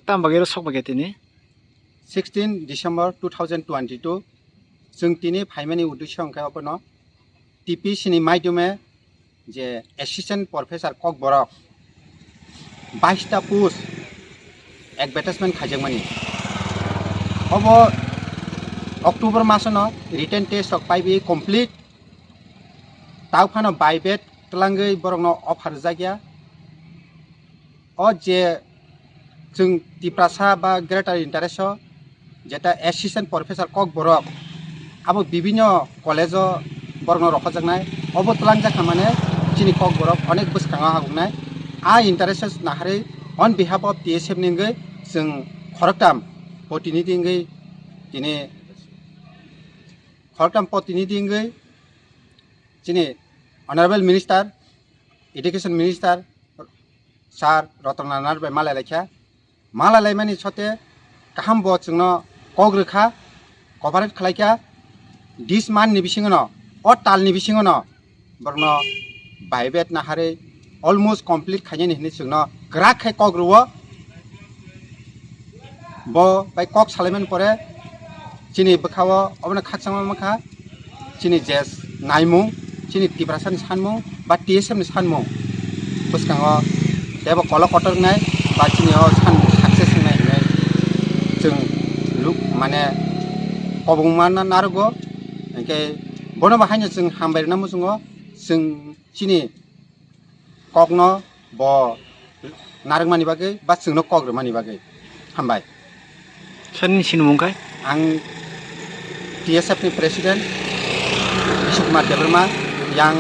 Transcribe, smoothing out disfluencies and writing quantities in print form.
tam bagero sok bagetini 16 December 2022 जों दिनै फाइमानि उद्देश्य अंकायावनो टीपीसी नि माध्यमे जे एसिस्टेंट प्रोफेसर ककबरक 22 टा पोस्ट एडवर्टाइजमेंट खाजोंमानि अब अक्टोबर मासनो रिटन टेस्ट ऑफ पाइबी कंप्लीट तावफानो बाइबेट तलांगै बरंनो ऑफर जागिया और जे जों तिप्रासा बा ग्रेटर इंटरेस्ट जेटा एसिस्टेंट प्रोफेसर ककबरक अब विभिन्न कलेज बरंनो रखजनाय अब तलांजाखा माने चिनि ककबरक अनेक बसखाङा हागुनाय आ इंटरेस्ट नाहारै ऑन बिहाफ ऑफ टीएसएफ निंगै जों खरकटाम प्रतिनिधिंगै दिनै खरकटाम प्रतिनिधिंगै चिनि honourable minister education minister sir रतनानार बे मालालाय मानि छते काहाम बो जोंनो कग्रखा कभारेट खालायखा दिस मान नि बिसिङनो अ ताल नि बिसिङनो बरनो बाइबेट नाहारै अलमोस्ट कंप्लीट खायनि हिनि जोंनो ग्राक खाय कग्रवो बो बाय कक सालायमन परे चिनि बखावो अबने खाकसामा मखा चिनि जेस नायमुं चिनि तिब्रासानि सानमुं बा टीएसएफ नि सानमुं बसखाङो देबो कल कटरनाय बा चिनि अ सान सक्सेस नाय जों लुक माने कबुंमान नारगो ओंके बनो बाहायनो जों हामबायना मुजुङो जों चिनि ककनो ब नारगमानि बागै बा जोंनो कग्रमानि बागै हामबाय सोरनि सिनमुंखाय आं टीएसएफ नि प्रेसिडेंट बिशकुमार देबरमा yang